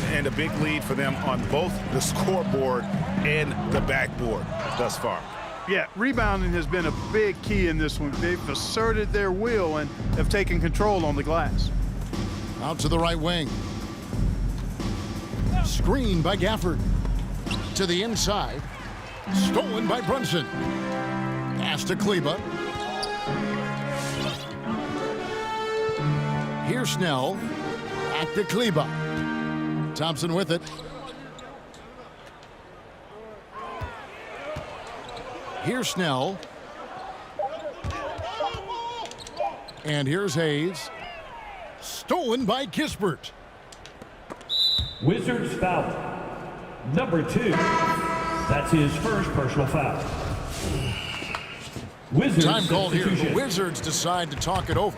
And a big lead for them on both the scoreboard and the backboard thus far. Yeah, rebounding has been a big key in this one. They've asserted their will and have taken control on the glass. Out to the right wing. Screen by Gafford. To the inside. Stolen by Brunson. Pass to Kleba. Here's Snell. Back to Kleba. Thompson with it. Here's Snell. And here's Hayes. Stolen by Kispert. Wizards foul. Number 2. That's his first personal foul. Wizards Time called here. substitution. The Wizards decide to talk it over.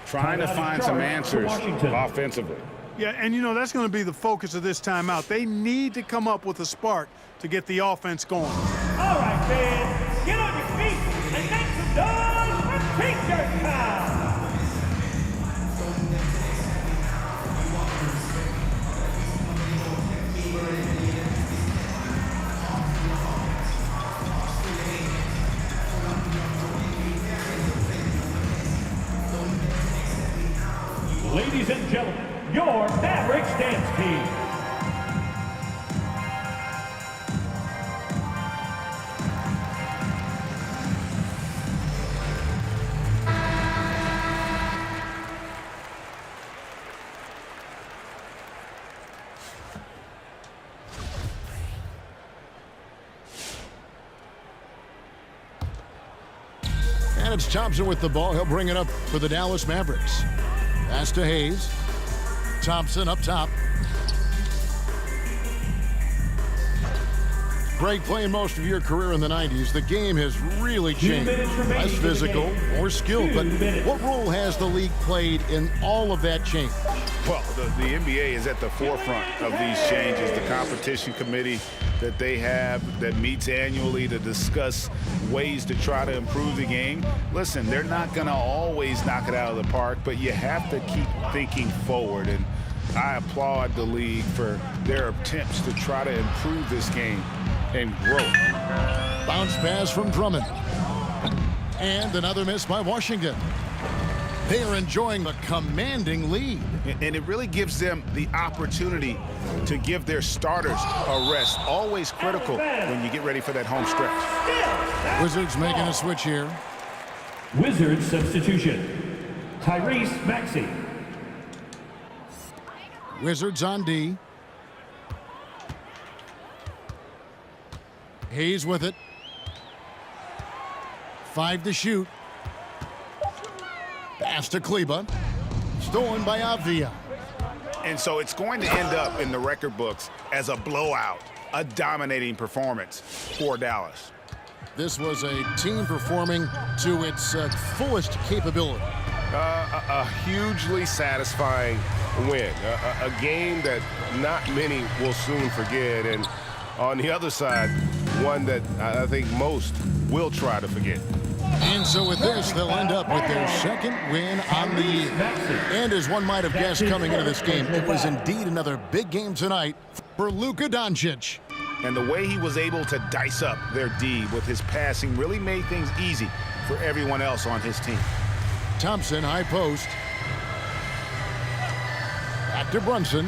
Trying to find some answers offensively. Yeah, and you know, that's going to be the focus of this timeout. They need to come up with a spark to get the offense going. All right, fans, get on your feet and make some noise for T-shirt time. And it's Thompson with the ball. He'll bring it up for the Dallas Mavericks. Pass to Hayes. Thompson up top. Greg, playing most of your career in the 90s, the game has really changed. Less physical, more skilled. But what role has the league played in all of that change? Well, the NBA is at the forefront of these changes. The competition committee that they have that meets annually to discuss ways to try to improve the game. Listen, they're not going to always knock it out of the park, but you have to keep thinking forward. And I applaud the league for their attempts to try to improve this game and grow. Bounce pass from Drummond. And another miss by Washington. They are enjoying a commanding lead. And it really gives them the opportunity to give their starters a rest. Always critical when you get ready for that home stretch. Wizards making a switch here. Wizards substitution. Tyrese Maxey. Wizards on D. Hayes with it. 5 to shoot. Pass to Kleba. Stolen by Avdia. And so it's going to end up in the record books as a blowout, a dominating performance for Dallas. This was a team performing to its fullest capability. A hugely satisfying win. A game that not many will soon forget. And on the other side, one that I think most will try to forget. And so with this, they'll end up with their second win on the year. And as one might have guessed coming into this game, it was indeed another big game tonight for Luka Doncic. And the way he was able to dice up their D with his passing really made things easy for everyone else on his team. Thompson, high post. Back to Brunson.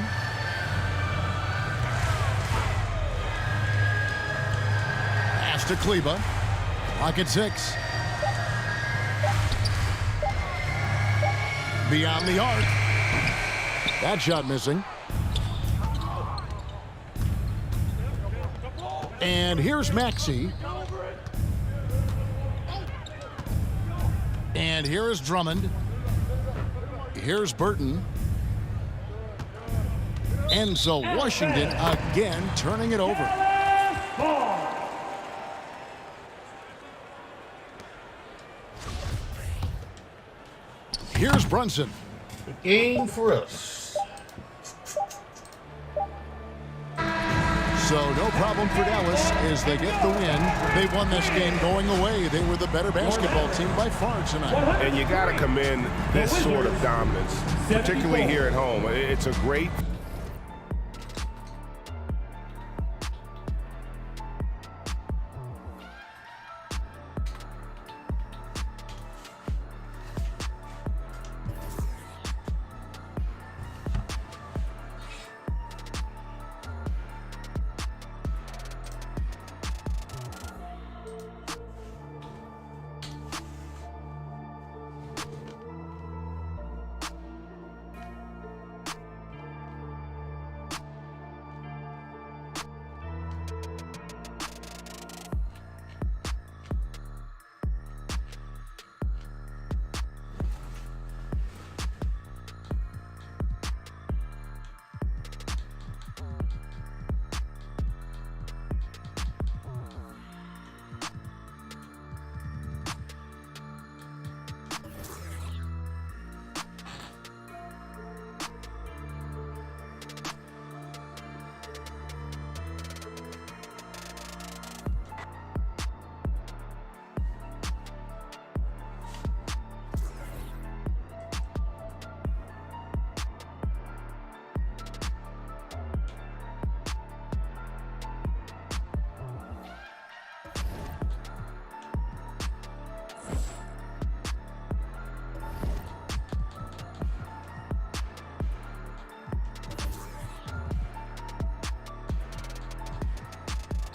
Pass to Kleba. Clock at 6. Beyond the arc. That shot missing. And here's Maxey. And here is Drummond. Here's Burton. And so Washington again turning it over. Here's Brunson. The game for us. So no problem for Dallas as they get the win. They won this game going away. They were the better basketball team by far tonight. And you got to commend this sort of dominance, particularly here at home. It's a great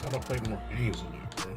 Gotta play more games in there, bro.